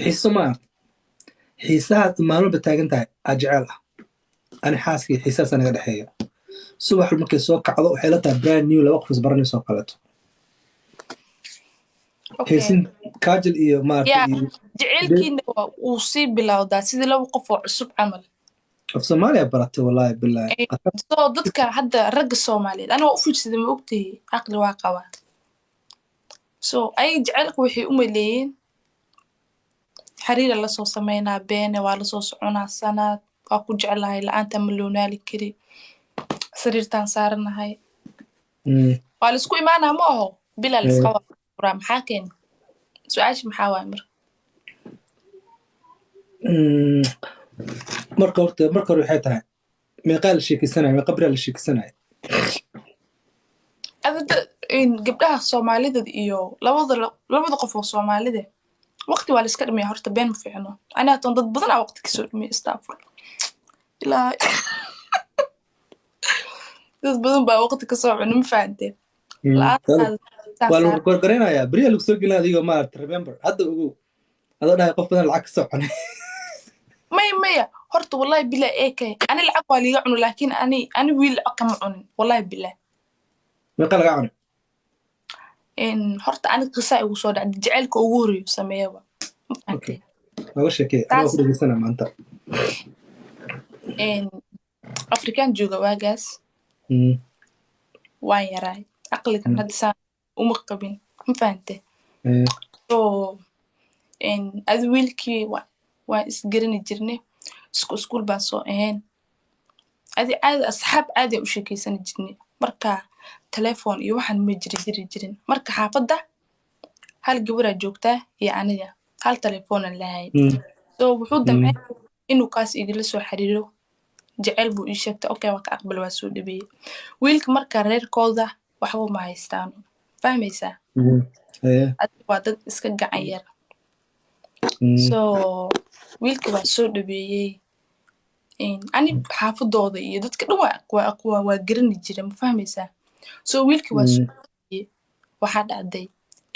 xiiso ma xiisaha maalmo bataagan tahay ajecel ah ani xaaskii xiisahaas naga dhexeeya subax markay soo kacdo waxay la tahay brand new laba qof isbaranayso oo kaleeto xiisin kaajil iyo maaragtay iyo jaceylkiina uu sii bilowdaa sidii laba qof oo cusub camal af Soomaaliya baratay wallahi billahi soo dadka hadda ragga Soomaaliyeed anoo u fiirsaday ma ogtahay aqli waa qabaa so ay jaceylku waxay u maleeyeen xiriir la soo sameynaa beene waa la soo soconaa sanad waa ku jecelahay la'aanta ma loonaali kari sariirtaan saaranahay waa la isku imaanaa ma aho bilaa la iska waraa maxaa keeni su-aasha maxaa waay marka hore waxay tahay meeqaa la sheekaysanaya meeqa bira la sheekaysanaya adada gabdhaha Soomaalida iyo labada qof oo Soomaalida waqti waa la iska dhimay horta been ma fiicno ana tan dad badan aa waqti kasoo dhimay istaafur ilaa dad badan baa waqti kasoo cunay ma fahanteen waa la gorgoreynayaa beriya lagu soo gelin adigo maaragtay remember hadda ugu adoo dhahay qof badan lacag kasoo cunay maya horta wallahi bilaa eekay ani lacag waa liiga cuno laakiin ani wiil lacag kama cunin wallahi bilaa meeqa laga cunay horta ani qisaa igu soo dhacday jaceylka ugu horeeyo sameeyaba laga sheekay anoo ku dhageysana maanta Afrikaan jooga waagaas waan yaraay aqligan hadda saan uma qabin ma fahante so adi wiilkii waan isgarani jirnay iskuul baan soo ahayn adi caadi asxaab caadi u sheekeysani jirnay marka telefoon iyo waxaan ma jiri jirin marka xaafadda hal gabaraa joogtaa iyo aniga hal telefoona lahayd so wuxuu damcay inuu kaas igala soo xiriiro jaceyl buu ii sheegtay okay waa ka aqbal waa soo dhabeeyey wiilka marka reerkooda waxba ma haystaan fahmaysaa waa dad iska gacan yar so wiilka waa soo dhabeeyey ani xaafadooda iyo dadka dhan waa garani jira ma fahmaysaa so wiilka waa soo dhabeeyey waxaa dhacday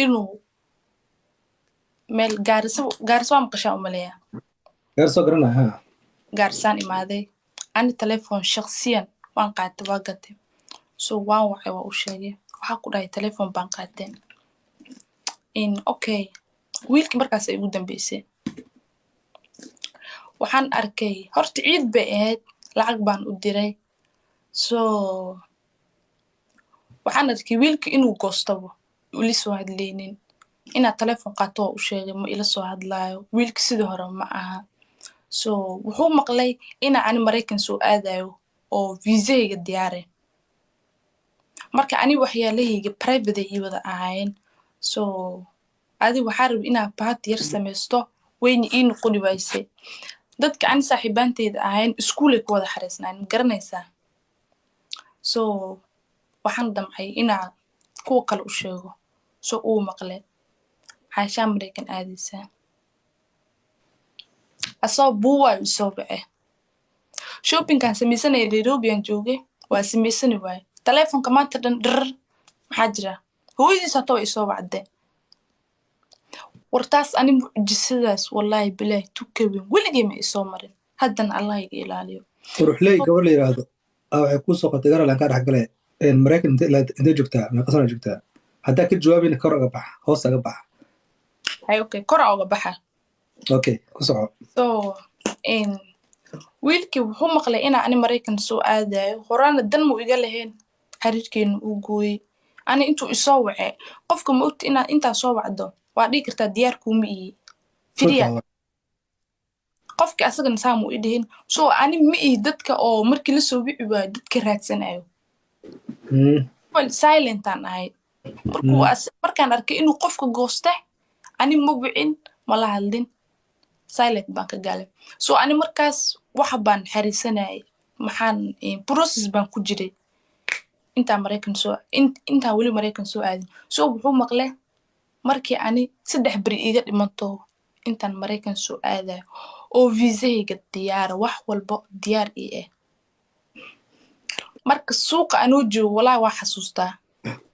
inuu meel gaarisa waa maqashaa umaleeyaa gaarso garanaya gaarisaan imaaday ani telefoon shakhsiyan waan qaatay waa gatay so waan wacay waa u sheegay waxaa ku dhahay telefoon baan qaateen okay wiilkii markaas ay ugu dambeysay waxaan arkay horta ciid bay ahayd lacag baan u diray so waxaan arkay wiilkii inuu goostabo ila soo hadlaynin inaad telefoon qaato waa u sheegay ma ila soo hadlaayo wiilkii sidii hore ma aha so wuxuu maqlay inaa ani Maraykan soo aadayo oo viisahayga diyaare marka ani waxyaalahayga private ay wada ahaayeen so adi waxaa rabay inaa baad yar samaysto wayna ii noqoni waysay dadka ani saaxiibaanteeda ahaayeen iskuulay ku wada xareysnaan garanaysaa so waxaan damcay inaa kuwa kale u sheego so uu maqlay Caasha Maraykan aadaysaa asoo buuwa isoo bacay shoppingkan samaysanay Nairobi aan joogay waa samaysani waay telefoonka maanta dhan dhar maxaa jira hooyadiis hata way isoo wacday wartaas ani mucjisadaas wallahi bilaahi tukabin weligay ma isoo marin haddana allah iga ilaaliyo ruuxley gabar la yiraahdo waxay ku soo qotay garalan ka dhaxgalay Maraykan intee joogtaa meeqa sano joogtaa hadda ka jawaabina kor uga bax hoos uga bax hay okay kor uga baxa okay ku soco so wiilkii wuxuu maqlay inaa ani Maraykan soo aadayo horaana dan mu iga lahayn xiriirkeenu uu gooyey ani intuu isoo wacay qofka ma ogti intaa soo wacdo waa dhigi kartaa diyaar kuuma ii firiya qofkii asagana saa mu ii dhihin so ani ma ii dadka oo markii la soo wici waayo dadka raadsanayo silentaan ahayd markaan arkay inuu qofka gooste ani ma wicin ma la hadlin silent baan ka galay so ani markaas waxa baan xariisanayay maxaan process baan ku jiray intaa weli Maraykan soo aadin so wuxuu maqlay markii ani 3 bari iga dhimanto intaan Maraykan soo aadayo oo viisahayga diyaar wax walba diyaar ii ah marka suuqa anoo joogo wallahi waa xasuustaa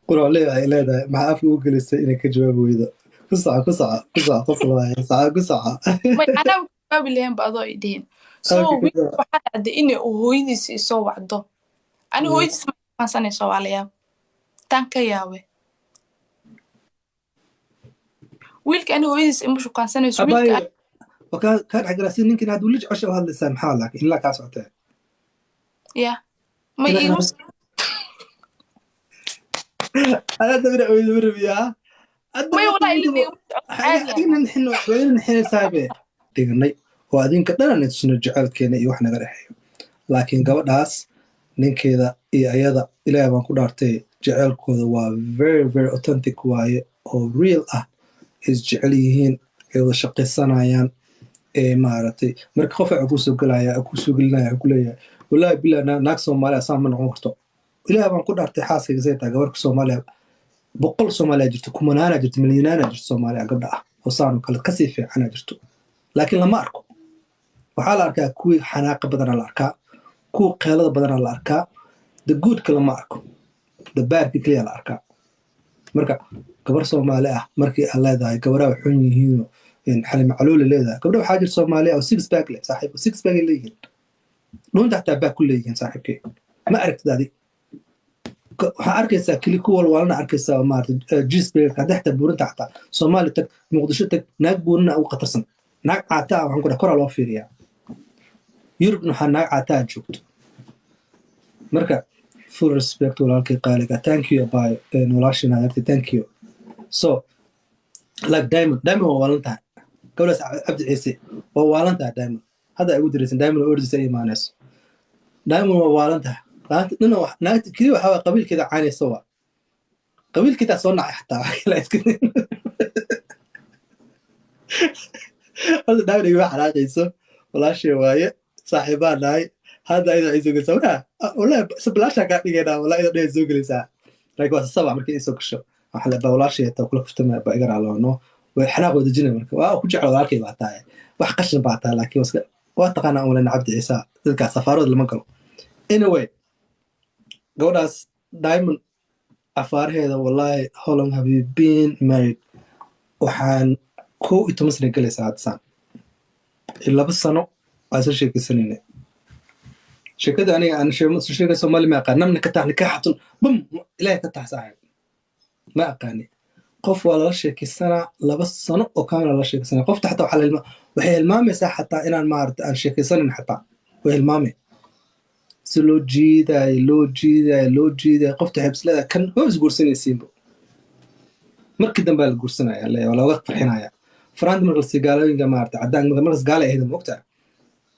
quraale ay leedahay ma afka u gelisay inay ka jawaab weydo كسعة قصة ساعة كسعة. may anaa jawaabi lahayn ba adoo i dhihin so wiilka waxaa dhacday in uu hooyadiis isoo wacdo ani hooyadiis ma aqaansanayso waa la yaab taan ka yaabe wiilka ani hooyadiis ima shukaansanayso wiilka أباي وكان حق راسين يمكن هذا ولج عشان هذا لسان حالك إلا كاس عتاه ya may إلا iigu أنا أدري أقول بيها may walaa ilin حين نحن سايبه تقولني وبعدين كنا نتشنج جعلت كنا يوحنا قرحي لكن قبلهاس نين كذا أيضا إلى ما كنا أرتي جعل كذا و very authentic واي أو real is جعليهن إذا شق الصنايان ما أرتي مرك خوف أكوسو قلايا أكوسو قلنا أقولي ولا بلا ناقص Soomaaliya سام من عمرته إلى ما كنا أرتي حاسة زي تجارك Soomaaliya boqol Soomaaliya jirto kumanaana jirto milyonaana jirto Soomaaliya gabdha ah oo saan kala ka sii fiican jirto laakiin lama arko waxaa la arkaa kuwii xanaaqa badan la arkaa kuwa qeelada badan la arkaa the good kala ma arko the bad kaliya la arkaa marka gabar Soomaali ah markii ay leedahay gabadha xun yihiin in xalima calool leedahay gabdha waxaa jirto Soomaaliya oo six pack leh saaxiib six pack leeyihiin dhunta xitaa back ku leeyihiin saaxiibkay ma aragtid waxaa arkaysaa keli ku walwaalana arkaysaa maarata gsbka dexta buurinta xataa Soomaali tag Muqdisho tag naag buurina ugu qatarsan naag caataa waxaan ku dhahay koraa loo fiiriyaa Yurubna waxaa naag caataa joogto marka full respect walaalkay qaaliga thank you by walaashina yarti thank you so like diamond waa waalantahay gabadhaas Cabdi Ciise waa waalantahay diamond hadda ay ugu diraysan diamond ordis ay imaanayso diamond waa waalantahay نحن ناقد كذي وحاول قبيل كذا عاني سوا قبيل كذا صنع حتى لا يسكت هذا دائما يروح على قيسه ولا شيء واي صاحبان هاي هذا إذا يزوج سوا ولا سبلاش قاعد كذا ولا إذا يزوج لسا رجع السبع مركز يسوق الشو أحلى ولا شيء تأكل كفتة بقدر على إنه وحنا بود الجنة مركز وكل شيء على ذاك بعتها وحقش بعتها لكن واتقنا أولا عبد عيسى تلك سفارة المنقل anyway gabadhaas diamond afaaraheeda wallahi how long have you been married waxaan 11 sano galaysaa hadsaan 2 sano waa soo sheekaysanayna sheekada aniga aan sheekada Soomaali ma aqaan namna ka taxni ka xatun bum ilaahay ka taxsaahay ma aqaani qof waa la sheekaysanaa 2 sano oo kaana la sheekaysanaa qofta xataa waxay hilmaamaysaa xataa inaan maarta aan sheekaysanin xataa way hilmaamay si loo jiiday qofta xibslada kan hoos guursanaysiinba markii dambe la guursanaya la looga farxinaya faraan marka sigaalooyinka maarta cadaan marka gaala ahayd moogtaa